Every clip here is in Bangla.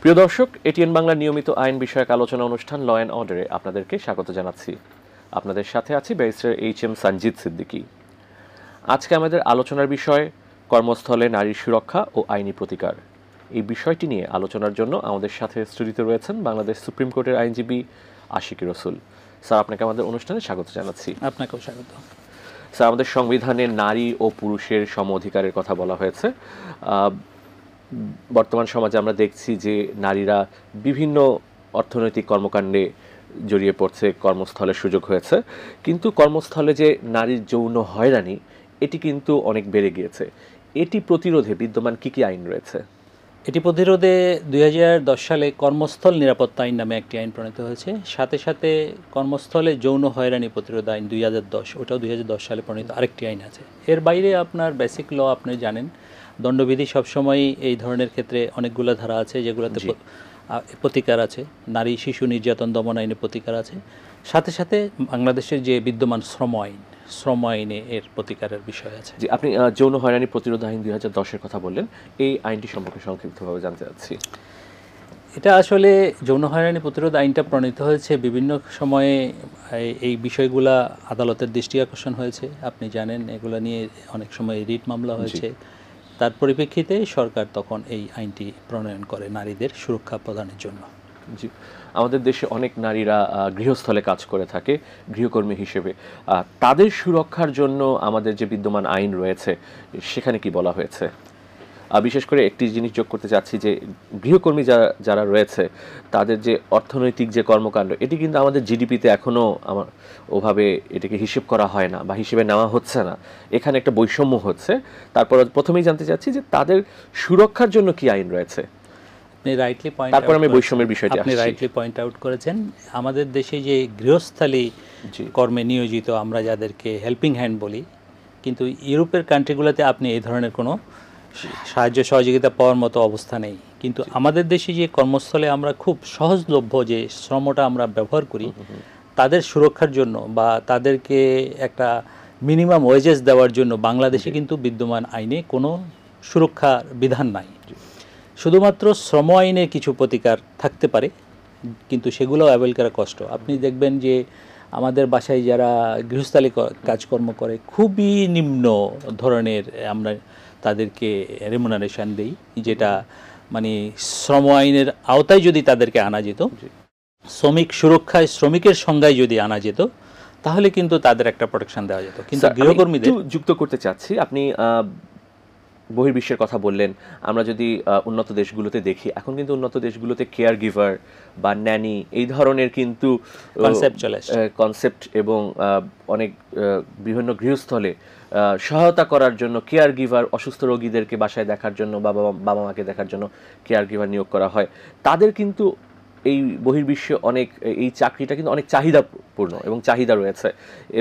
প্রিয় দর্শক, এটিএন বাংলার নিয়মিত আইন বিষয়ক আলোচনা অনুষ্ঠান ল অ্যান্ড অর্ডারে আপনাদেরকে স্বাগত জানাচ্ছি। আপনাদের সাথে আছি ব্যারিস্টার এইচ.এম. সঞ্জিত সিদ্দিকী। আজকে আমাদের আলোচনার বিষয় কর্মস্থলে নারীর সুরক্ষা ও আইনি প্রতিকার। এই বিষয়টি নিয়ে আলোচনার জন্য আমাদের সাথে স্টুডিওতে রয়েছেন বাংলাদেশ সুপ্রিম কোর্টের আইনজীবী আশিকুর রসুল। স্যার, আপনাকে আমাদের অনুষ্ঠানে স্বাগত জানাচ্ছি। আপনাকেও স্বাগত। স্যার, আমাদের সংবিধানে নারী ও পুরুষের সম অধিকারের কথা বলা হয়েছে। বর্তমান সমাজে আমরা দেখছি যে নারীরা বিভিন্ন অর্থনৈতিক কর্মকাণ্ডে জড়িয়ে পড়ছে, কর্মস্থলের সুযোগ হয়েছে, কিন্তু কর্মস্থলে যে নারীর যৌন হয়রানি এটি কিন্তু অনেক বেড়ে গিয়েছে। এটি প্রতিরোধে বিদ্যমান কী কী আইন রয়েছে? এটি প্রতিরোধে 2010 সালে কর্মস্থল নিরাপত্তা আইন নামে একটি আইন প্রণীত হয়েছে। সাথে সাথে কর্মস্থলে যৌন হয়রানি প্রতিরোধ আইন 2010, ওটাও 2010 সালে প্রণীত আরেকটি আইন আছে। এর বাইরে আপনার বেসিক ল আপনি জানেন, দণ্ডবিধি সবসময়ই এই ধরনের ক্ষেত্রে অনেকগুলো ধারা আছে যেগুলোতে প্রতিকার আছে। নারী শিশু নির্যাতন দমন আইনে প্রতিকার আছে। সাথে সাথে বাংলাদেশের যে বিদ্যমান শ্রম আইনে এর প্রতিকারের বিষয় আছে। যে আপনি যৌন হয়রানি প্রতিরোধ আইন 2010-এর কথা বললেন, এই আইনটি সম্পর্কে সংক্ষিপ্তভাবে জানতে চাচ্ছি। এটা আসলে যৌন হয়রানি প্রতিরোধ আইনটা প্রণীত হয়েছে বিভিন্ন সময়ে। এই বিষয়গুলা আদালতের দৃষ্টি আকর্ষণ হয়েছে, আপনি জানেন, এগুলো নিয়ে অনেক সময় রিট মামলা হয়েছে। তার পরিপ্রেক্ষিতে সরকার তখন এই আইনটি প্রণয়ন করে নারীদের সুরক্ষা প্রদানের জন্য। জি, আমাদের দেশে অনেক নারীরা গৃহস্থলে কাজ করে থাকে গৃহকর্মী হিসেবে। তাদের সুরক্ষার জন্য আমাদের যে বিদ্যমান আইন রয়েছে সেখানে কি বলা হয়েছে? বিশেষ করে একটি জিনিস যোগ করতে চাচ্ছি যে গৃহকর্মী যারা রয়েছে তাদের যে অর্থনৈতিক যে কর্মকাণ্ড, এটি কিন্তু আমাদের জিডিপিতে এখনও ওভাবে এটাকে হিসেব করা হয় না বা হিসেবে নেওয়া হচ্ছে না। এখানে একটা বৈষম্য হচ্ছে। তারপর প্রথমেই জানতে চাচ্ছি যে তাদের সুরক্ষার জন্য কি আইন রয়েছে। তারপর আমি বৈষম্যের বিষয়টি আপনি রাইটলি পয়েন্ট আউট করেছেন। আমাদের দেশে যে গৃহস্থালী কর্মে নিয়োজিত আমরা যাদেরকে হেল্পিং হ্যান্ড বলি, কিন্তু ইউরোপের কান্ট্রিগুলোতে আপনি এই ধরনের কোনো সাহায্য সহযোগিতা পাওয়ার মতো অবস্থা নেই। কিন্তু আমাদের দেশে যে কর্মস্থলে আমরা খুব সহজলভ্য যে শ্রমটা আমরা ব্যবহার করি, তাদের সুরক্ষার জন্য বা তাদেরকে একটা মিনিমাম ওয়েজেস দেওয়ার জন্য বাংলাদেশে কিন্তু বিদ্যমান আইনে কোনো সুরক্ষার বিধান নাই। শুধুমাত্র শ্রম আইনে কিছু প্রতিকার থাকতে পারে, কিন্তু সেগুলো অ্যাভয়েল করা কষ্ট। আপনি দেখবেন যে আমাদের বাসায় যারা গৃহস্থালী কাজকর্ম করে খুবই নিম্ন ধরনের আমরা তাদেরকে রেমুনারেশন দেই, যেটা মানে শ্রম আইনের আওতায় যদি তাদেরকে আনা যেত, শ্রমিক সুরক্ষায় শ্রমিকের সংজ্ঞায় যদি আনা যেত, তাহলে কিন্তু তাদের একটা প্রোটেকশন দেওয়া যেত। কিন্তু গৃহকর্মীদের যুক্ত করতে চাচ্ছি, আপনি বহির্বিশ্বের কথা বললেন। আমরা যদি উন্নত দেশগুলোতে দেখি, এখন কিন্তু উন্নত দেশগুলোতে কেয়ার গিভার বা ন্যানি এই ধরনের কিন্তু কনসেপ্ট এবং অনেক বিভিন্ন গৃহস্থলে সহায়তা করার জন্য কেয়ার গিভার, অসুস্থ রোগীদেরকে বাসায় দেখার জন্য বা বাবা মাকে দেখার জন্য কেয়ার গিভার নিয়োগ করা হয়। তাদের কিন্তু এই বহির্বিশ্বে অনেক এই চাকরিটা কিন্তু অনেক চাহিদাপূর্ণ এবং চাহিদা রয়েছে।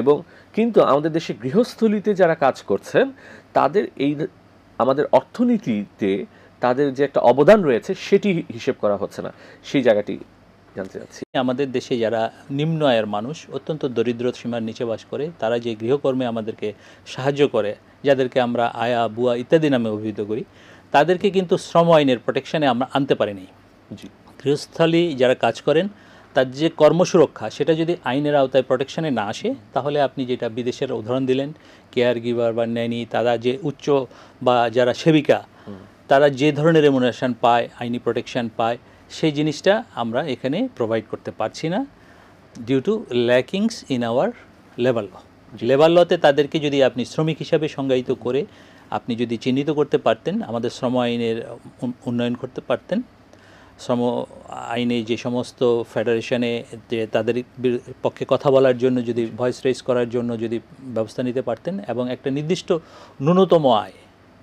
এবং কিন্তু আমাদের দেশে গৃহস্থলীতে যারা কাজ করছেন তাদের এই আমাদের অর্থনীতিতে তাদের যে একটা অবদান রয়েছে সেটি হিসেব করা হচ্ছে না। সেই জায়গাটি জানতে চাচ্ছি। আমাদের দেশে যারা নিম্ন আয়ের মানুষ, অত্যন্ত দরিদ্র সীমার নিচে বাস করে, তারা যে গৃহকর্মে আমাদেরকে সাহায্য করে, যাদেরকে আমরা আয়া বুয়া ইত্যাদি নামে অভিহিত করি, তাদেরকে কিন্তু শ্রম আইনের প্রোটেকশনে আমরা আনতে পারিনি। গৃহস্থলী যারা কাজ করেন তার যে কর্মসুরক্ষা, সেটা যদি আইনের আওতায় প্রোটেকশনে না আসে, তাহলে আপনি যেটা বিদেশের উদাহরণ দিলেন, কেয়ার গিভার বা ন্যানি, তারা যে উচ্চ বা যারা সেবিকা, তারা যে ধরনের রেমুনারেশন পায়, আইনি প্রোটেকশন পায়, সেই জিনিসটা আমরা এখানে প্রোভাইড করতে পারছি না due to lackings in our labour law. Labour লতে তাদেরকে যদি আপনি শ্রমিক হিসাবে সংজ্ঞায়িত করে আপনি যদি চিহ্নিত করতে পারতেন, আমাদের শ্রম আইনের উন্নয়ন করতে পারতেন, শ্রম আইনে যে সমস্ত ফেডারেশনে যে তাদের পক্ষে কথা বলার জন্য যদি ভয়েস রেজ করার জন্য যদি ব্যবস্থা নিতে পারতেন, এবং একটা নির্দিষ্ট ন্যূনতম আয়,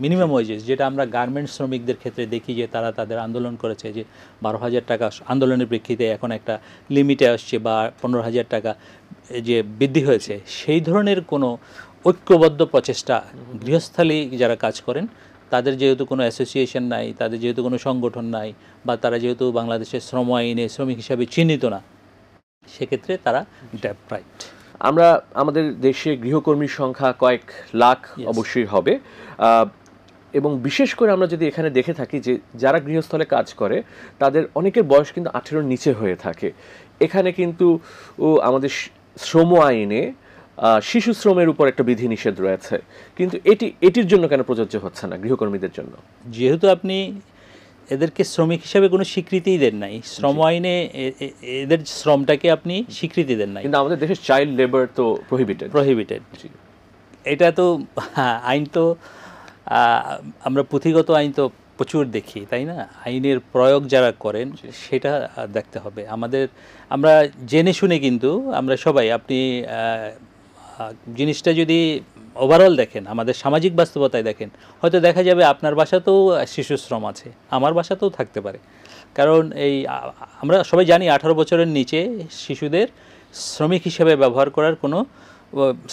মিনিমাম ওয়েজেস, যেটা আমরা গার্মেন্টস শ্রমিকদের ক্ষেত্রে দেখি যে তারা তাদের আন্দোলন করেছে যে 12,000 টাকা আন্দোলনের প্রেক্ষিতে এখন একটা লিমিটে আসছে, বা 15,000 টাকা যে বৃদ্ধি হয়েছে, সেই ধরনের কোনো ঐক্যবদ্ধ প্রচেষ্টা গৃহস্থালী যারা কাজ করেন তাদের যেহেতু কোনো অ্যাসোসিয়েশন নাই, তাদের যেহেতু কোনো সংগঠন নাই, বা তারা যেহেতু বাংলাদেশের শ্রম আইনে শ্রমিক হিসাবে চিহ্নিত না, সেক্ষেত্রে তারা ডেপ্রাইভড। আমাদের দেশে গৃহকর্মীর সংখ্যা কয়েক লাখ অবশ্যই হবে। এবং বিশেষ করে আমরা যদি এখানে দেখে থাকি যে যারা গৃহস্থলে কাজ করে তাদের অনেকের বয়স কিন্তু 18-র নিচে হয়ে থাকে। এখানে কিন্তু আমাদের শ্রম আইনে শিশু শ্রমের উপর একটা বিধিনিষেধ রয়েছে, কিন্তু এটির জন্য কেন প্রযোজ্য হচ্ছে না গৃহকর্মীদের জন্য? যেহেতু আপনি এদেরকে শ্রমিক হিসেবে কোনো স্বীকৃতিই দেন নাই, শ্রম আইনে এদের শ্রমটাকে আপনি স্বীকৃতি দেন নাই। কিন্তু আমাদের দেশের চাইল্ড লেবার তো প্রহিবিটেড। এটা তো আইন তো আমরা পুঁথিগত আইন তো প্রচুর দেখি, তাই না? আইনের প্রয়োগ যারা করেন সেটা দেখতে হবে আমাদের। আমরা জেনে শুনে কিন্তু আমরা সবাই, আপনি জিনিসটা যদি ওভারঅল দেখেন, আমাদের সামাজিক বাস্তবতায় দেখেন, হয়তো দেখা যাবে আপনার বাসাতেও শিশু শ্রম আছে, আমার বাসাতেও থাকতে পারে। কারণ আমরা সবাই জানি 18 বছরের নিচে শিশুদের শ্রমিক হিসেবে ব্যবহার করার কোনো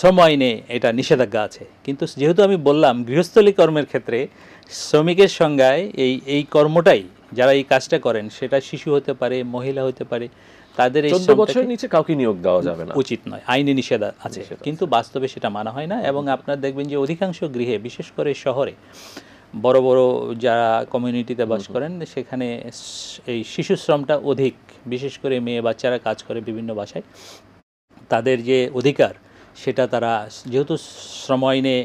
শ্রম আইনে এটা নিষেধাজ্ঞা আছে। কিন্তু যেহেতু আমি বললাম গৃহস্থলী কর্মের ক্ষেত্রে শ্রমিকের সংজ্ঞায় এই কর্মটাই, যারা এই কাজটা করেন সেটা শিশু হতে পারে, মহিলা হতে পারে, তাদের 14 বছরের নিচে কাউকে নিয়োগ দেওয়া যাবে না, উচিত নয়, আইনি নিষেধ আছে। কিন্তু বাস্তবে সেটা মানা হয় না। এবং আপনার দেখবেন যে অধিকাংশ গৃহে, বিশেষ করে শহরে বড় বড় যারা কমিউনিটিতে বাস করেন, সেখানে এই শিশু শ্রমটা অধিক। বিশেষ করে মেয়ে বাচ্চারা কাজ করে বিভিন্ন বাসায়, তাদের যে অধিকার সেটা তারা যেহেতু শ্রম আইনে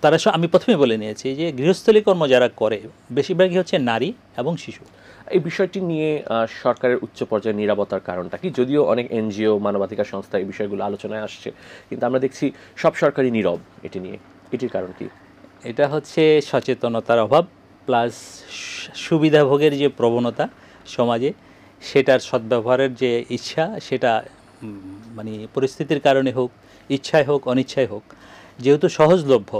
তারা, আমি প্রথমে বলে নিয়েছি যে গৃহস্থলী কর্ম যারা করে বেশিরভাগই হচ্ছে নারী এবং শিশু। এই বিষয়টি নিয়ে সরকারের উচ্চ পর্যায়ে নীরবতার কারণটা কি? যদিও অনেক এনজিও, মানবাধিকার সংস্থা এই বিষয়গুলো আলোচনায় আসছে, কিন্তু আমরা দেখছি সব সরকারই নীরব এটি নিয়ে। এটির কারণ কি? এটা হচ্ছে সচেতনতার অভাব, প্লাস সুবিধাভোগের যে প্রবণতা সমাজে, সেটার সদ্ব্যবহারের যে ইচ্ছা, সেটা মানে পরিস্থিতির কারণে হোক, ইচ্ছায় হোক, অনিচ্ছায় হোক, যেহেতু সহজলভ্য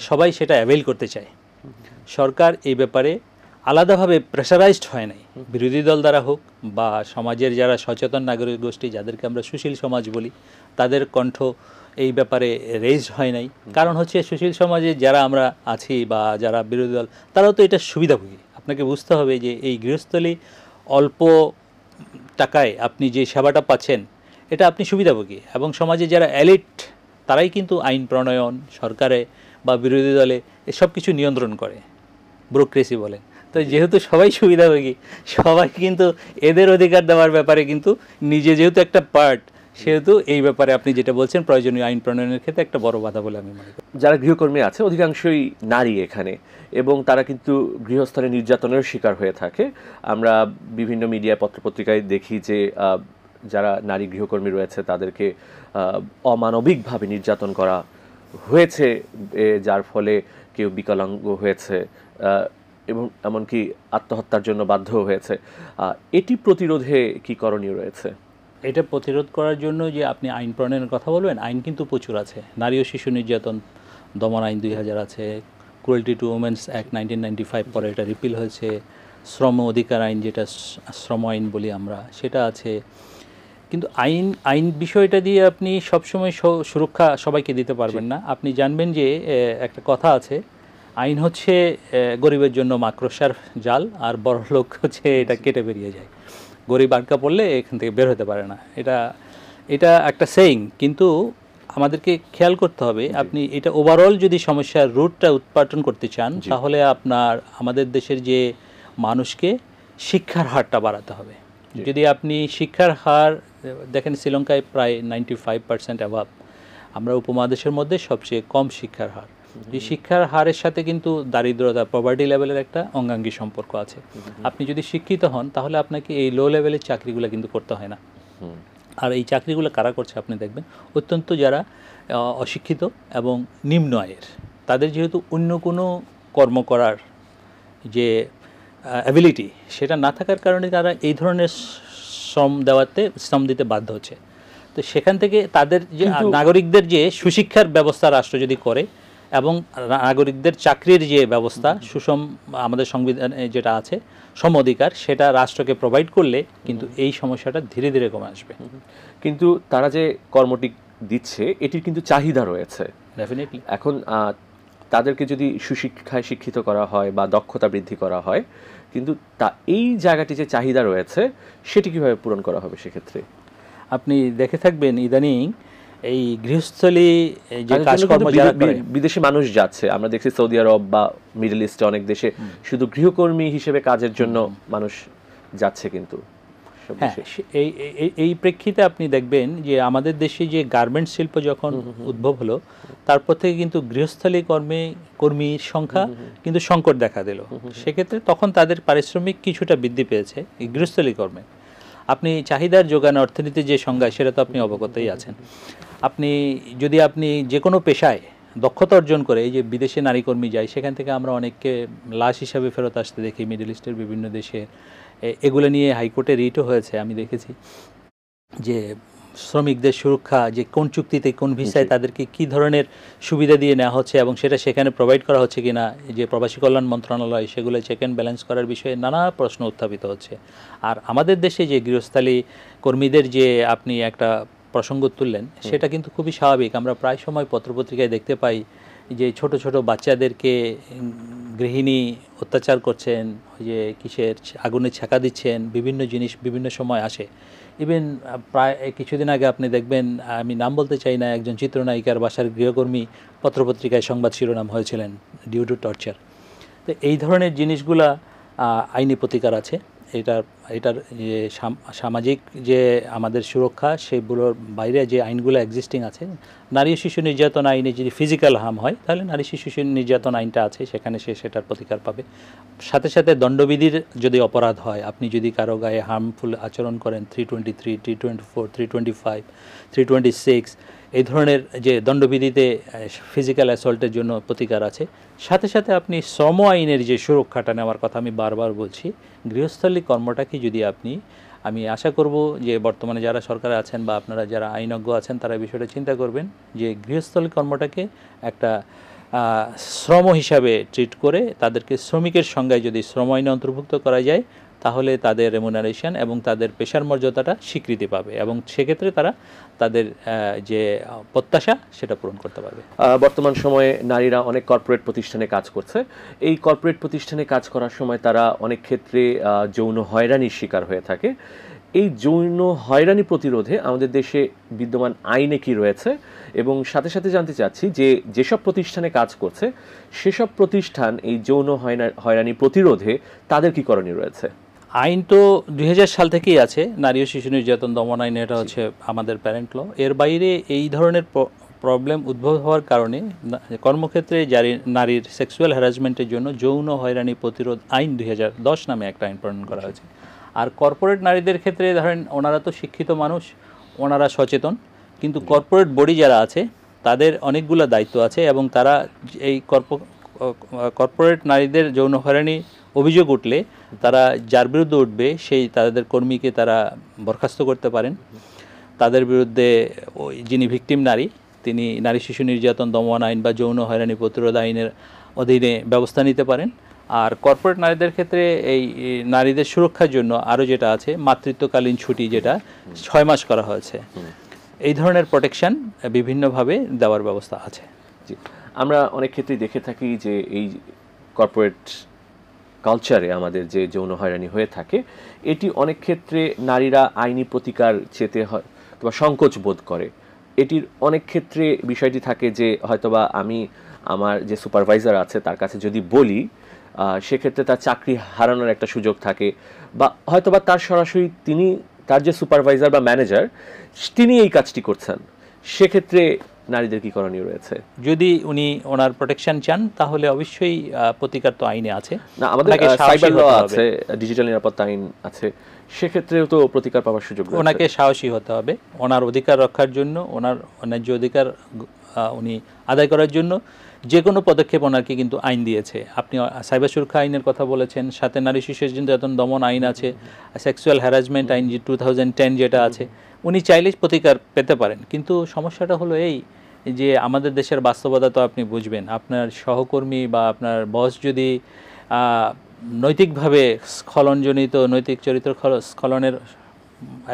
সবাই সেটা অ্যাভেইল করতে চায়। সরকার এই ব্যাপারে আলাদাভাবে প্রেশারাইজড হয় নাই, বিরোধী দল দ্বারা হোক বা সমাজের যারা সচেতন নাগরিক গোষ্ঠী, যাদেরকে আমরা সুশীল সমাজ বলি, তাদের কণ্ঠ এই ব্যাপারে রেজড হয় নাই। কারণ হচ্ছে সুশীল সমাজে যারা আমরা আছি বা যারা বিরোধী দল, তারাও তো এটা সুবিধাভোগী। আপনাকে বুঝতে হবে যে এই গৃহস্থলী অল্প টাকায় আপনি যে সেবাটা পাচ্ছেন, এটা আপনি সুবিধাভোগী। এবং সমাজে যারা এলিট, তারাই কিন্তু আইন প্রণয়ন, সরকারে বা বিরোধী দলে এসব কিছু নিয়ন্ত্রণ করে, ব্যুরোক্রেসি বলে। তো যেহেতু সবাই সুবিধাভোগী, সবাই কিন্তু এদের অধিকার দেওয়ার ব্যাপারে কিন্তু নিজে যেহেতু একটা পার্ট, সেহেতু এই ব্যাপারে আপনি যেটা বলছেন প্রয়োজনীয় আইন প্রণয়নের ক্ষেত্রে একটা বড় বাধা বলে আমি মনে করি। যারা গৃহকর্মী আছে অধিকাংশই নারী এখানে, এবং তারা কিন্তু গৃহস্থলে নির্যাতনের শিকার হয়ে থাকে। আমরা বিভিন্ন মিডিয়া, পত্রপত্রিকায় দেখি যে যারা নারী গৃহকর্মী রয়েছে তাদেরকে অমানবিকভাবে নির্যাতন করা হয়েছে, যার ফলে কেউ বিকলাঙ্গ হয়েছে এবং এমনকি আত্মহত্যার জন্য বাধ্য হয়েছে। এটি প্রতিরোধে কি করণীয় রয়েছে? এটা প্রতিরোধ করার জন্য যে আপনি আইন প্রণয়নের কথা বলবেন, আইন কিন্তু প্রচুর আছে। নারী ও শিশু নির্যাতন দমন আইন 2000 আছে, ক্রুয়েলটি টু উমেন্স অ্যাক্ট 1995 পরে এটা রিপিল হয়েছে, শ্রম অধিকার আইন যেটা শ্রম আইন বলি আমরা, সেটা আছে। কিন্তু আইন বিষয়টা দিয়ে আপনি সবসময় সুরক্ষা সবাইকে দিতে পারবেন না। আপনি জানবেন যে একটা কথা আছে, আইন হচ্ছে গরিবের জন্য মাকড়সার জাল, আর বড় লোক হচ্ছে এটা কেটে বেরিয়ে যায়। গরিব আটকা পড়লে এখান থেকে বের হতে পারে না, এটা একটা সেইং। কিন্তু আমাদেরকে খেয়াল করতে হবে, আপনি এটা ওভারঅল যদি সমস্যার রুটটা উৎপাদন করতে চান, তাহলে আমাদের দেশের যে মানুষকে শিক্ষার হারটা বাড়াতে হবে। যদি আপনি শিক্ষার হার দেখেন, শ্রীলঙ্কায় প্রায় 95% অ্যাভাব, আমরা উপমহাদেশের মধ্যে সবচেয়ে কম শিক্ষার হার। এই শিক্ষার হারের সাথে কিন্তু দারিদ্রতা, পভার্টি লেভেলের একটা অঙ্গাঙ্গী সম্পর্ক আছে। আপনি যদি শিক্ষিত হন, তাহলে আপনাকে এই লো লেভেলের চাকরিগুলো কিন্তু করতে হয় না। আর এই চাকরিগুলো কারা করছে আপনি দেখবেন, অত্যন্ত যারা অশিক্ষিত এবং নিম্ন আয়ের, তাদের যেহেতু অন্য কোনো কর্ম করার যে অ্যাবিলিটি সেটা না থাকার কারণে তারা এই ধরনের শ্রম দিতে বাধ্য হচ্ছে। তো সেখান থেকে তাদের যে নাগরিকদের যে সুশিক্ষার ব্যবস্থা রাষ্ট্র যদি করে, এবং নাগরিকদের চাকরির যে ব্যবস্থা সুষম, আমাদের সংবিধানে যেটা আছে সম অধিকার, সেটা রাষ্ট্রকে প্রোভাইড করলে কিন্তু এই সমস্যাটা ধীরে ধীরে কমে আসবে। কিন্তু তারা যে কর্মটি দিচ্ছে এটির কিন্তু চাহিদা রয়েছে ডেফিনেটলি। এখন তাদেরকে যদি সুশিক্ষায় শিক্ষিত করা হয় বা দক্ষতা বৃদ্ধি করা হয়, কিন্তু এই জায়গাটি যে চাহিদা রয়েছে সেটি কীভাবে পূরণ করা হবে সেক্ষেত্রে? আপনি দেখে থাকবেন ইদানিং এই গৃহস্থলী যে তাদের জন্য কাজকর্ম কিন্তু যারা করে, বিদেশি মানুষ যাচ্ছে, আমরা দেখছি সৌদি আরব বা মিডল ইস্টে অনেক দেশে শুধু গৃহকর্মী হিসেবে কাজের জন্য মানুষ যাচ্ছে কিন্তু সব হ্যাঁ, দেশে। এই প্রেক্ষিতে আপনি দেখবেন যে আমাদের দেশে যে গার্মেন্টস শিল্প যখন উদ্ভব হলো, তারপর থেকে কিন্তু গৃহস্থলী কর্মীর সংখ্যা কিন্তু সংকট দেখা দিল। সেক্ষেত্রে তখন তাদের পারিশ্রমিক কিছুটা বৃদ্ধি পেয়েছে এই গৃহস্থলী কর্মে। আপনি চাহিদার যোগান অর্থনীতির যে সংজ্ঞা, সেটা তো আপনি অবগতই আছেন। আপনি যে কোনো পেশায় দক্ষতা অর্জন করে, এই যে বিদেশে নারী কর্মী যায়, সেখান থেকে আমরা অনেককে লাশ হিসাবে ফেরত আসতে দেখি মিডল ইস্টের বিভিন্ন দেশে। এগুলো নিয়ে হাইকোর্টে রিটও হয়েছে, আমি দেখেছি যে শ্রমিকদের সুরক্ষা, যে কোন চুক্তিতে কোন ভিসায় তাদেরকে কি ধরনের সুবিধা দিয়ে নেওয়া হচ্ছে এবং সেটা সেখানে প্রোভাইড করা হচ্ছে কিনা, যে প্রবাসী কল্যাণ মন্ত্রণালয় সেগুলো চেক অ্যান্ড ব্যালেন্স করার বিষয়ে নানা প্রশ্ন উত্থাপিত হচ্ছে। আর আমাদের দেশে যে গৃহস্থালী কর্মীদের যে আপনি একটা প্রসঙ্গ তুললেন, সেটা কিন্তু খুবই স্বাভাবিক। আমরা প্রায় সময় পত্রপত্রিকায় দেখতে পাই যে ছোট ছোট বাচ্চাদেরকে গৃহিণী অত্যাচার করছেন, যে কিসের আগুনে ছ্যাঁকা দিচ্ছেন, বিভিন্ন জিনিস বিভিন্ন সময় আসে। ইভেন প্রায় কিছুদিন আগে আপনি দেখবেন, আমি নাম বলতে চাই না, একজন চিত্রনায়িকার বাসার গৃহকর্মী পত্রপত্রিকায় সংবাদ শিরোনাম হয়েছিলেন ডিউ টু টর্চার। তো এই ধরনের জিনিসগুলা আইনি প্রতিকার আছে। এটার যে সামাজিক যে আমাদের সুরক্ষা, সেগুলোর বাইরে যে আইনগুলো এক্সিস্টিং আছে, নারী ও শিশু নির্যাতন আইনে যদি ফিজিক্যাল হার্ম হয়, তাহলে নারী শিশু নির্যাতন আইনটা আছে, সেখানে সেটার প্রতিকার পাবে। সাথে সাথে দণ্ডবিধির যদি অপরাধ হয়, আপনি যদি কারো গায়ে হার্মফুল আচরণ করেন, 323, 324, 325, 326, এই ধরনের যে দণ্ডবিধিতে ফিজিক্যাল অ্যাসল্টের জন্য প্রতিকার আছে। সাথে সাথে আপনি শ্রম আইনের যে সুরক্ষাটা নেওয়ার কথা আমি বারবার বলছি, গৃহস্থলী কর্মটাকে যদি আমি আশা করব যে বর্তমানে যারা সরকারে আছেন বা আপনারা যারা আইনজ্ঞ আছেন, তারা বিষয়টা চিন্তা করবেন যে গৃহস্থলী কর্মটাকে একটা শ্রম হিসাবে ট্রিট করে তাদেরকে শ্রমিকের সংজ্ঞায় যদি শ্রম আইনে অন্তর্ভুক্ত করা যায়, তাহলে তাদের রেমুনারেশন এবং তাদের পেশার মর্যাদাটা স্বীকৃতি পাবে এবং সেক্ষেত্রে তারা তাদের যে প্রত্যাশা সেটা পূরণ করতে পারবে। বর্তমান সময়ে নারীরা অনেক কর্পোরেট প্রতিষ্ঠানে কাজ করছে। এই কর্পোরেট প্রতিষ্ঠানে কাজ করার সময় তারা অনেক ক্ষেত্রে যৌন হয়রানির শিকার হয়ে থাকে। এই যৌন হয়রানি প্রতিরোধে আমাদের দেশে বিদ্যমান আইনে কি রয়েছে, এবং সাথে সাথে জানতে চাচ্ছি যে যেসব প্রতিষ্ঠানে কাজ করছে সেসব প্রতিষ্ঠান এই যৌন হয়রানি প্রতিরোধে তাদের কি করণীয় রয়েছে? আইন তো 2000 সাল থেকেই আছে, নারী ও শিশু নির্যাতন দমন আইন, এটা হচ্ছে আমাদের প্যারেন্ট ল। এর বাইরে এই ধরনের প্রবলেম উদ্ভব হওয়ার কারণে কর্মক্ষেত্রে নারীর সেক্সুয়াল হ্যারাসমেন্টের জন্য যৌন হয়রানি প্রতিরোধ আইন 2010 নামে একটা আইন প্রণয়ন করা হয়েছে। আর কর্পোরেট নারীদের ক্ষেত্রে ধরেন, ওনারা তো শিক্ষিত মানুষ, ওনারা সচেতন, কিন্তু কর্পোরেট বডি যারা আছে তাদের অনেকগুলো দায়িত্ব আছে এবং তারা এই কর্পোরেট নারীদের যৌন হয়রানি অভিযোগ উঠলে তারা যার বিরুদ্ধে উঠবে তাদের কর্মীকে তারা বরখাস্ত করতে পারেন। তাদের বিরুদ্ধে ওই যিনি ভিকটিম নারী, তিনি নারী শিশু নির্যাতন দমন আইন বা যৌন হয়রানি প্রতিরোধ আইনের অধীনে ব্যবস্থা নিতে পারেন। আর কর্পোরেট নারীদের ক্ষেত্রে এই নারীদের সুরক্ষার জন্য আরও যেটা আছে, মাতৃত্বকালীন ছুটি, যেটা 6 মাস করা হয়েছে। এই ধরনের প্রোটেকশন বিভিন্নভাবে দেওয়ার ব্যবস্থা আছে। জি, আমরা অনেক ক্ষেত্রেই দেখে থাকি যে এই কর্পোরেট কালচারে আমাদের যে যৌন হয়রানি হয়ে থাকে, এটি অনেক ক্ষেত্রে নারীরা আইনি প্রতিকার চেতে হয় বা সংকোচ বোধ করে। এটির অনেক ক্ষেত্রে বিষয়টি থাকে যে হয়তোবা আমি আমার যে সুপারভাইজার আছে তার কাছে যদি বলি, সেক্ষেত্রে তার চাকরি হারানোর একটা সুযোগ থাকে, বা হয়তোবা তার সরাসরি তার যে সুপারভাইজার বা ম্যানেজার তিনি এই কাজটি করছেন, সেক্ষেত্রে নারীদের কি করণীয় রয়েছে? যদি উনি ওনার প্রোটেকশন চান, তাহলে অবশ্যই প্রতিকার তো আইনে আছে। না, আমাদের সাইবার ল আছে, ডিজিটাল নিরাপত্তা আইন আছে, সেক্ষেত্রেও তো প্রতিকার পাওয়ার সুযোগ রয়েছে। ওনাকে সাহসী হতে হবে, ওনার অধিকার রক্ষার জন্য, ওনার ন্যায্য অধিকার উনি আদায় করার জন্য যে কোনো পদক্ষেপ ওনাকে কিন্তু আইন দিয়েছে। আপনি সাইবার সুরক্ষা আইনের কথা বলেছেন, সাথে নারী শিশু নির্যাতন দমন আইন আছে, সেক্সুয়াল হ্যারাসমেন্ট আইন 2010 যেটা আছে। উনি চাইলে প্রতিকার পেতে পারেন, কিন্তু সমস্যাটা হলো এই যে আমাদের দেশের বাস্তবতা তো আপনি বুঝবেন। আপনার সহকর্মী বা আপনার বস যদি নৈতিকভাবে স্খলনজনিত নৈতিক চরিত্র স্খলনের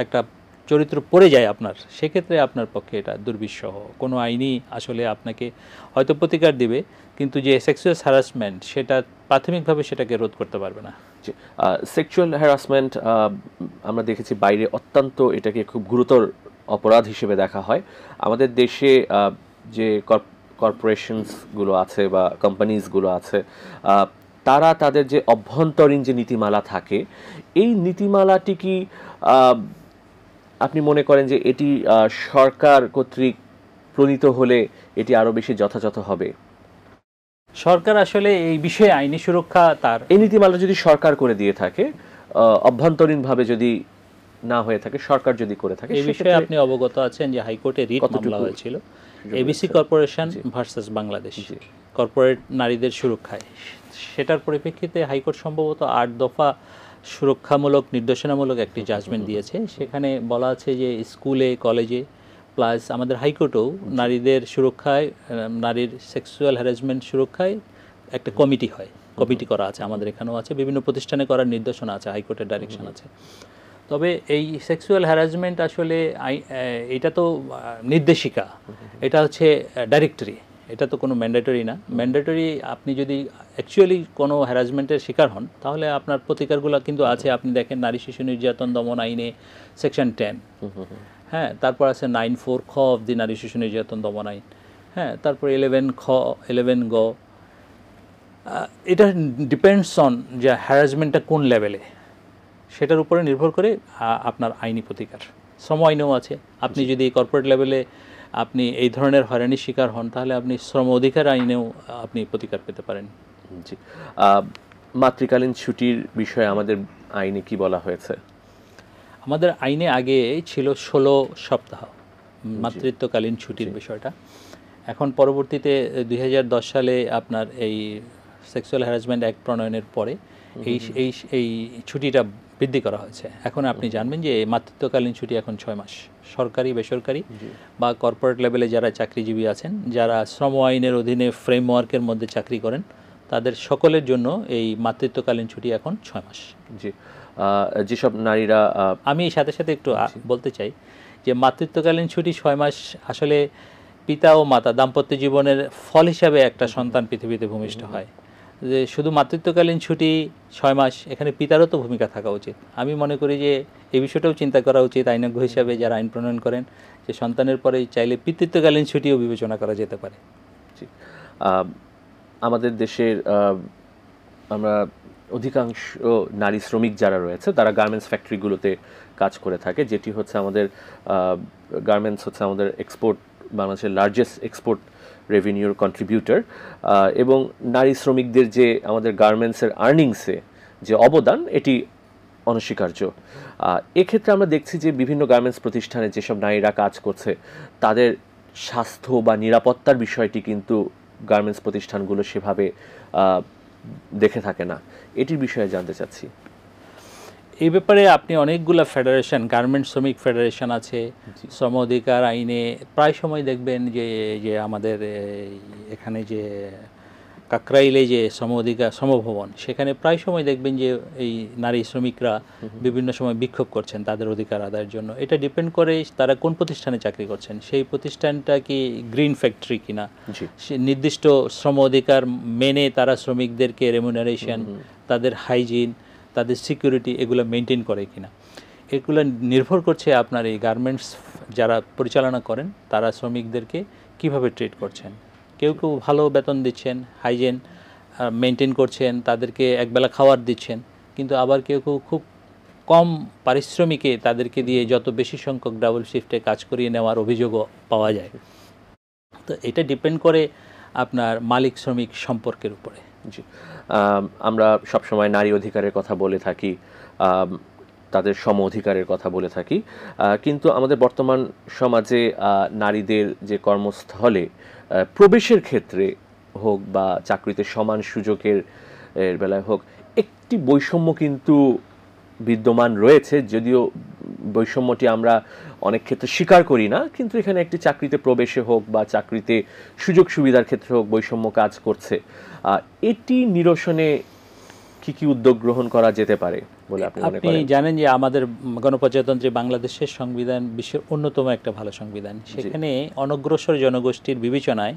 একটা চরিত্র পড়ে যায় আপনার, সেক্ষেত্রে আপনার পক্ষে এটা দুর্বিষহ। কোনো আইনই আসলে আপনাকে হয়তো প্রতিকার দিবে, কিন্তু যে সেক্সুয়াল হ্যারাসমেন্ট, সেটা প্রাথমিকভাবে সেটাকে রোধ করতে পারবে না। সেক্সুয়াল হ্যারাসমেন্ট আমরা দেখেছি বাইরে অত্যন্ত এটাকে খুব গুরুতর অপরাধ হিসেবে দেখা হয়। আমাদের দেশে যে কর্পোরেশনসগুলো আছে বা কোম্পানিজগুলো আছে, তারা তাদের যে অভ্যন্তরীণ যে নীতিমালা থাকে, এই নীতিমালাটি কি আপনি মনে করেন যে এটি সরকার কর্তৃক প্রণীত হলে এটি আরো বেশি যথাযথ হবে? সরকার আসলে এই বিষয়ে আইনি সুরক্ষা তার, এই নীতিমালা যদি সরকার করে দিয়ে থাকে, অভ্যন্তরীণভাবে যদি না হয়ে থাকে, সরকার যদি করে থাকে, এই বিষয়ে আপনি অবগত আছেন যে হাইকোর্টে রিট মামলা হয়েছিল ABC corporation versus Bangladesh, corporate নারীদের সুরক্ষায়। সেটার পরিপ্রেক্ষিতে হাইকোর্ট সম্ভবত 8 দফা সুরক্ষামূলক নির্দেশনামূলক একটি জাজমেন্ট দিয়েছে। সেখানে বলা আছে যে স্কুলে, কলেজে, প্লাস আমাদের হাইকোর্টেও নারীদের সুরক্ষায়, নারীর সেক্সুয়াল হ্যারাসমেন্ট সুরক্ষায় একটা কমিটি করা আছে, আমাদের এখানেও আছে, বিভিন্ন প্রতিষ্ঠানে করার নির্দেশনা আছে, হাইকোর্টের ডাইরেকশন আছে। তবে এই সেক্সুয়াল হ্যারাসমেন্ট আসলে এটা তো নির্দেশিকা, এটা হচ্ছে ডাইরেক্টরি, এটা তো কোনো ম্যান্ডেটরি না। ম্যান্ডেটরি আপনি যদি অ্যাকচুয়ালি কোনো হ্যারাসমেন্টের শিকার হন তাহলে আপনার প্রতিকারগুলো কিন্তু আছে। আপনি দেখেন নারী শিশু নির্যাতন দমন আইনে সেকশন 10, হ্যাঁ, তারপর আছে 9(4) খ অফ দি নারী শিশু নির্যাতন দমন আইন, হ্যাঁ, তারপর 11 খ, 11 গ। এটা ডিপেন্ডস অন যে হ্যারাসমেন্টটা কোন লেভেলে, সেটার উপরে নির্ভর করে আপনার আইনি প্রতিকার। শ্রম আইনেও আছে, আপনি যদি কর্পোরেট লেভেলে আপনি এই ধরনের হয়রানির শিকার হন তাহলে আপনি শ্রম অধিকার আইনেও আপনি প্রতিকার পেতে পারেন। জি, মাতৃকালীন ছুটির বিষয়ে আমাদের আইনে কি বলা হয়েছে? আমাদের আইনে আগে ছিল 16 সপ্তাহ মাতৃত্বকালীন ছুটির বিষয়টা। এখন পরবর্তীতে 2010 সালে আপনার এই সেক্সুয়াল হ্যারাসমেন্ট অ্যাক্ট প্রণয়নের পরে এই ছুটিটা বৃদ্ধি করা হয়েছে। এখন আপনি জানবেন যে মাতৃত্বকালীন ছুটি এখন 6 মাস। সরকারি, বেসরকারি বা কর্পোরেট লেভেলে যারা চাকরিজীবী আছেন, যারা শ্রম আইনের অধীনে ফ্রেমওয়ার্কের মধ্যে চাকরি করেন, তাদের সকলের জন্য এই মাতৃত্বকালীন ছুটি এখন 6 মাস। জি, যেসব নারীরা, আমি সাথে সাথে একটু বলতে চাই যে মাতৃত্বকালীন ছুটি 6 মাস আসলে পিতা ও মাতা দাম্পত্য জীবনের ফল হিসাবে একটা সন্তান পৃথিবীতে ভূমিষ্ঠ হয়। যে শুধু মাতৃত্বকালীন ছুটি 6 মাস, এখানে পিতারও তো ভূমিকা থাকা উচিত। আমি মনে করি যে এই বিষয়টাও চিন্তা করা উচিত আইনজ্ঞ হিসাবে যারা আইন প্রণয়ন করেন, যে সন্তানের পরে চাইলে পিতৃত্বকালীন ছুটিও বিবেচনা করা যেতে পারে। আমাদের দেশের আমরা অধিকাংশ নারী শ্রমিক যারা রয়েছে তারা গার্মেন্টস ফ্যাক্টরিগুলোতে কাজ করে থাকে, যেটি হচ্ছে আমাদের গার্মেন্টস হচ্ছে আমাদের এক্সপোর্ট, বাংলাদেশের লার্জেস্ট এক্সপোর্ট রেভিনিউর কন্ট্রিবিউটর। এবং নারী শ্রমিকদের যে আমাদের গার্মেন্টসের আর্নিংসে যে অবদান, এটি অনস্বীকার্য। এক্ষেত্রে আমরা দেখছি যে বিভিন্ন গার্মেন্টস প্রতিষ্ঠানে যেসব নারীরা কাজ করছে তাদের স্বাস্থ্য বা নিরাপত্তার বিষয়টি কিন্তু গার্মেন্টস প্রতিষ্ঠানগুলো সেভাবে দেখে থাকে না। এটির বিষয়ে জানতে চাচ্ছি। এই ব্যাপারে আপনি অনেকগুলো ফেডারেশন, গার্মেন্ট শ্রমিক ফেডারেশন আছে, শ্রম অধিকার আইনে প্রায় সময় দেখবেন যে আমাদের এখানে যে কাকরাইলে যে শ্রম অধিকার শ্রমভবন, সেখানে প্রায় সময় দেখবেন যে এই নারী শ্রমিকরা বিভিন্ন সময় বিক্ষোভ করছেন তাদের অধিকার আদায়ের জন্য। এটা ডিপেন্ড করে তারা কোন প্রতিষ্ঠানে চাকরি করছেন, সেই প্রতিষ্ঠানটা কি গ্রিন ফ্যাক্টরি কিনা, সে নির্দিষ্ট শ্রম অধিকার মেনে তারা শ্রমিকদেরকে রেমুনারেশন, তাদের হাইজিন, তাদের সিকিউরিটি এগুলো মেনটেন করে কিনা। এগুলো নির্ভর করছে আপনার এই গার্মেন্টস যারা পরিচালনা করেন তারা শ্রমিকদেরকে কিভাবে ট্রিট করছেন। কেউ কেউ ভালো বেতন দিচ্ছেন, হাইজেন মেনটেন করছেন, তাদেরকে একবেলা খাবার দিচ্ছেন, কিন্তু আবার কেউ কেউ খুব কম পারিশ্রমিকে তাদেরকে দিয়ে যত বেশি সংখ্যক ডাবল শিফটে কাজ করিয়ে নেওয়ার অভিযোগও পাওয়া যায়। তো এটা ডিপেন্ড করে আপনার মালিক শ্রমিক সম্পর্কের উপরে। জি, আমরা সবসময় নারী অধিকারের কথা বলে থাকি, তাদের সম অধিকারের কথা বলে থাকি, কিন্তু আমাদের বর্তমান সমাজে নারীদের যে কর্মস্থলে প্রবেশের ক্ষেত্রে হোক বা চাকরিতে সমান সুযোগের বেলায় হোক, একটি বৈষম্য কিন্তু বিদ্যমান রয়েছে। যদিও বৈষম্যটি আমরা অনেক ক্ষেত্রে স্বীকার করি না, কিন্তু এখানে একটি চাকরিতে প্রবেশে হোক বা চাকরিতে সুযোগ সুবিধার ক্ষেত্রে হোক বৈষম্য কাজ করছে। এটি নিরসনে কি কি উদ্যোগ গ্রহণ করা যেতে পারে বলে আপনি মনে করেন? আপনি জানেন যে আমাদের গণপ্রজাতন্ত্রী বাংলাদেশের সংবিধান বিশ্বের অন্যতম একটা ভালো সংবিধান। সেখানে অনগ্রসর জনগোষ্ঠীর বিবেচনায়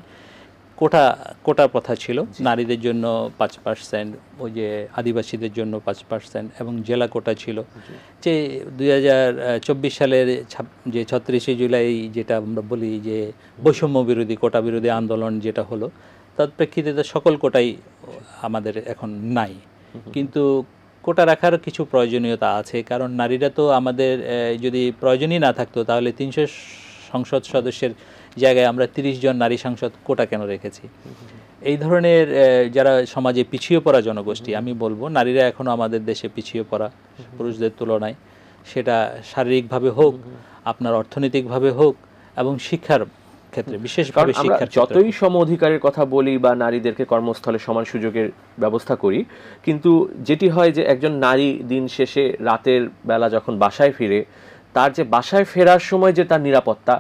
কোটা প্রথা ছিল, নারীদের জন্য 5%, ওই যে আদিবাসীদের জন্য 5% এবং জেলা কোটা ছিল। যে 2024 সালের যে 36শে জুলাই যেটা আমরা বলি যে বৈষম্য বিরোধী কোটা বিরোধী আন্দোলন যেটা হলো, তার প্রেক্ষিতে তো সকল কোটাই আমাদের এখন নাই। কিন্তু কোটা রাখার কিছু প্রয়োজনীয়তা আছে, কারণ নারীরা তো আমাদের যদি প্রয়োজনই না থাকতো তাহলে 300 সংসদ সদস্যের জায়গায় আমরা 30 জন নারী সাংসদ কোটা কেন রেখেছি? এই ধরনের যারা সমাজে পিছিয়ে পড়া জনগোষ্ঠী, আমি বলবো নারীরা এখনও আমাদের দেশে পিছিয়ে পড়া পুরুষদের তুলনায়, সেটা শারীরিকভাবে হোক, আপনার অর্থনৈতিকভাবে হোক, এবং শিক্ষার ক্ষেত্রে বিশেষভাবে শিক্ষার ক্ষেত্রে। যতই সম অধিকারের কথা বলি বা নারীদেরকে কর্মস্থলে সমান সুযোগের ব্যবস্থা করি, কিন্তু যেটি হয় যে একজন নারী দিন শেষে রাতের বেলা যখন বাসায় ফিরে, তার যে বাসায় ফেরার সময় যে তার নিরাপত্তা,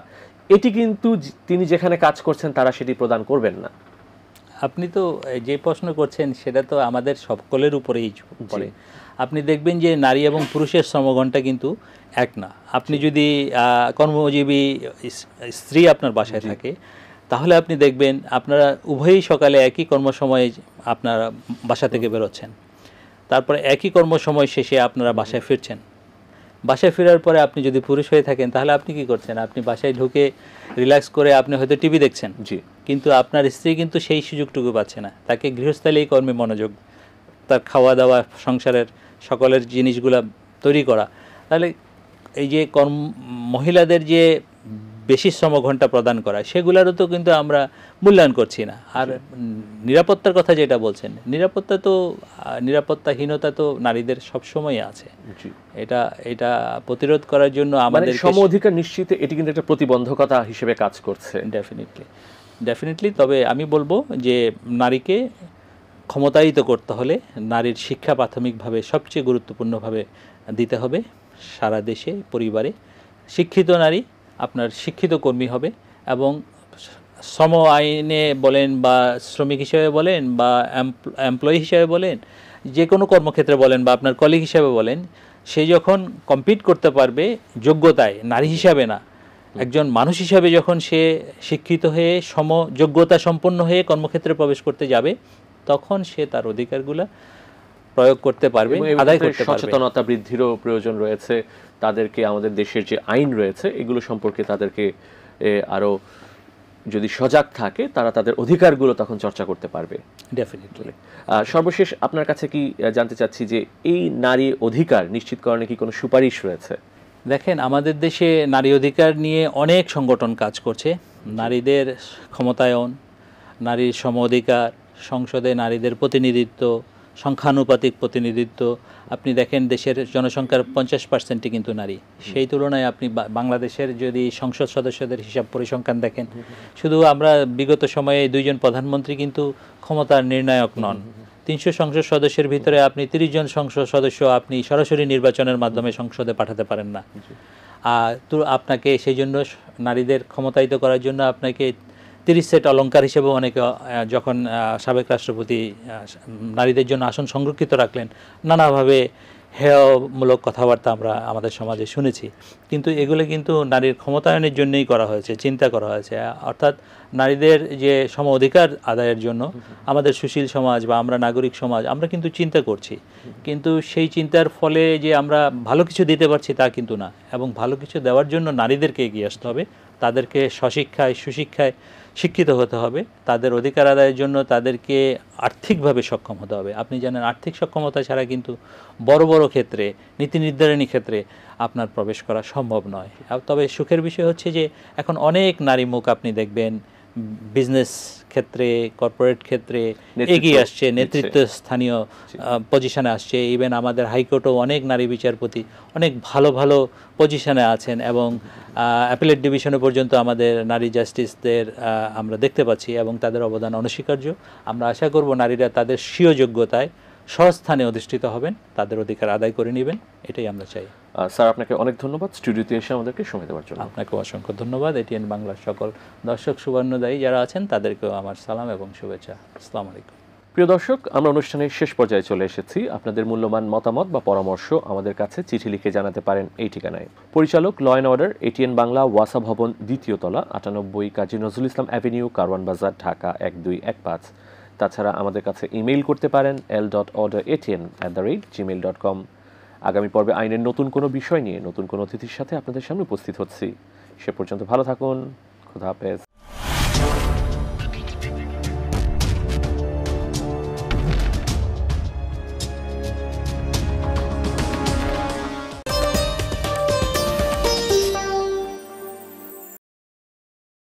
এটি কিন্তু তিনি যেখানে কাজ করছেন তারা সেটি প্রদান করবেন না। আপনি তো যে প্রশ্ন করছেন সেটা তো আমাদের সকলের উপরেই পড়ে। আপনি দেখবেন যে নারী এবং পুরুষের শ্রমঘণ্টা কিন্তু এক না। আপনি যদি কর্মজীবী স্ত্রী আপনার বাসায় থাকে, তাহলে আপনি দেখবেন আপনারা উভয়ই সকালে একই কর্মসময়ে আপনারা বাসা থেকে বেরোচ্ছেন, তারপরে একই কর্মসময় শেষে আপনারা বাসায় ফিরছেন। বাসায় ফেরার পরে আপনি যদি পুরুষ হয়ে থাকেন তাহলে আপনি কি করছেন? আপনি বাসায় ঢুকে রিল্যাক্স করে আপনি হয়তো টিভি দেখছেন, কিন্তু আপনার স্ত্রী কিন্তু সেই সুযোগটুকু পাচ্ছে না। তাকে গৃহস্থালী কর্মে মনোযোগ, তার খাওয়া দাওয়া, সংসারের সকলের জিনিসগুলো তৈরি করা। তাহলে এই যে মহিলাদের যে বেশি শ্রমঘণ্টা প্রদান করা, সেগুলোরও তো কিন্তু আমরা মূল্যায়ন করছি না। আর নিরাপত্তার কথা যেটা বলছেন, নিরাপত্তাহীনতা তো নারীদের সবসময় আছে। এটা প্রতিরোধ করার জন্য আমাদের সম অধিকার নিশ্চিতে এটি কিন্তু একটা প্রতিবন্ধকতা হিসেবে কাজ করছে। ডেফিনেটলি। তবে আমি বলবো যে নারীকে ক্ষমতায়িত করতে হলে নারীর শিক্ষা প্রাথমিকভাবে সবচেয়ে গুরুত্বপূর্ণভাবে দিতে হবে। সারা দেশে পরিবারে শিক্ষিত নারী আপনার শিক্ষিত কর্মী হবে, এবং শ্রম আইনে বলেন বা শ্রমিক হিসেবে বলেন বা এমপ্লয়ি হিসেবে বলেন, যে কোনো কর্মক্ষেত্রে বলেন বা আপনার কলিগ হিসেবে বলেন, সে যখন কম্পিট করতে পারবে যোগ্যতায়, নারী হিসাবে না, একজন মানুষ হিসাবে যখন সে শিক্ষিত হয়ে যোগ্যতা সম্পন্ন হয়ে কর্মক্ষেত্রে প্রবেশ করতে যাবে, তখন সে তার অধিকারগুলো প্রয়োগ করতে পারবে, আদায় করতে পারবে। সচেতনতা বৃদ্ধিরও প্রয়োজন রয়েছে। তাদেরকে আমাদের দেশের যে আইন রয়েছে এগুলো সম্পর্কে তাদেরকে আরো যদি সজাগ থাকে, তারা তাদের অধিকারগুলো তখন চর্চা করতে পারবে। ডেফিনেটলি। সর্বশেষ আপনার কাছে কি জানতে চাচ্ছি যে এই নারী অধিকার নিশ্চিতকরণে কি কোনো সুপারিশ রয়েছে? দেখেন, আমাদের দেশে নারী অধিকার নিয়ে অনেক সংগঠন কাজ করছে। নারীদের ক্ষমতায়ন, নারীর সম অধিকার, সংসদে নারীদের প্রতিনিধিত্ব, সংখ্যানুপাতিক প্রতিনিধিত্ব। আপনি দেখেন দেশের জনসংখ্যার 50%ই কিন্তু নারী। সেই তুলনায় আপনি বাংলাদেশের যদি সংসদ সদস্যদের হিসাব পরিসংখ্যান দেখেন, শুধু আমরা বিগত সময়ে 2 জন প্রধানমন্ত্রী কিন্তু ক্ষমতার নির্ণায়ক নন। 300 সংসদ সদস্যের ভিতরে আপনি 30 জন সংসদ সদস্য আপনি সরাসরি নির্বাচনের মাধ্যমে সংসদে পাঠাতে পারেন না। তো আপনাকে সেই জন্য নারীদের ক্ষমতায়িত করার জন্য আপনাকে 30 সেট অলঙ্কার হিসেবে অনেকে, যখন সাবেক রাষ্ট্রপতি নারীদের জন্য আসন সংরক্ষিত রাখলেন, নানাভাবে হেয়মূলক কথাবার্তা আমরা আমাদের সমাজে শুনেছি। কিন্তু এগুলো কিন্তু নারীর ক্ষমতায়নের জন্যই করা হয়েছে, চিন্তা করা হয়েছে। অর্থাৎ নারীদের যে সম অধিকার আদায়ের জন্য আমাদের সুশীল সমাজ বা আমরা নাগরিক সমাজ আমরা কিন্তু চিন্তা করছি, কিন্তু সেই চিন্তার ফলে যে আমরা ভালো কিছু দিতে পারছি তা কিন্তু না। এবং ভালো কিছু দেওয়ার জন্য নারীদেরকে এগিয়ে আসতে হবে, তাদেরকে স্বশিক্ষায় সুশিক্ষায় শিক্ষিত হতে হবে, তাদের অধিকার আদায়ের জন্য তাদেরকে আর্থিকভাবে সক্ষম হতে হবে। আপনি জানেন, আর্থিক সক্ষমতা ছাড়া কিন্তু বড় বড় ক্ষেত্রে, নীতি নির্ধারণী ক্ষেত্রে আপনার প্রবেশ করা সম্ভব নয়। তবে সুখের বিষয় হচ্ছে যে এখন অনেক নারী মুখ আপনি দেখবেন বিজনেস ক্ষেত্রে, কর্পোরেট ক্ষেত্রে এগিয়ে আসছে, নেতৃত্ব স্থানীয় পজিশনে আসছে। ইভেন আমাদের হাইকোর্টেও অনেক নারী বিচারপতি অনেক ভালো ভালো পজিশনে আছেন, এবং অ্যাপিলেট ডিভিশনে পর্যন্ত আমাদের নারী জাস্টিসদের আমরা দেখতে পাচ্ছি, এবং তাদের অবদান অনস্বীকার্য। আমরা আশা করব নারীরা তাদের স্বীয় যোগ্যতায় স্বস্থানে অধিষ্ঠিত হবেন, তাদের অধিকার আদায় করে নেবেন, এটাই আমরা চাই। স্যার, আপনাকে অনেক ধন্যবাদ স্টুডিওতে এসে আমাদেরকে সময় দেওয়ার জন্য। আপনাকে অসংখ্য ধন্যবাদ। এটিএন বাংলার সকল দর্শক শুভান্নদায়ী যারা আছেন তাদেরকেও আমার সালাম এবং শুভেচ্ছা। আসসালামু আলাইকুম। প্রিয় দর্শক, আমরা অনুষ্ঠানের শেষ পর্যায়ে চলে এসেছি। আপনাদের মূল্যবান মতামত বা পরামর্শ আমাদের কাছে চিঠি লিখে জানাতে পারেন এই ঠিকানায়। পরিচালক, law and order, ATN Bangla, ওয়াসা ভবন, 2য় তলা, 98 কাজী নজরুল ইসলাম অ্যাভিনিউ, কারওয়ান বাজার, ঢাকা 1215। তাছাড়া আমাদের কাছে ইমেইল করতে পারেন l.orderatn@gmail.com। আগামী পর্বে আইনের নতুন কোনো বিষয় নিয়ে নতুন কোনো অতিথির সাথে আপনাদের সামনে উপস্থিত হচ্ছি। সে পর্যন্ত ভালো থাকুন। খোদা হাফেজ।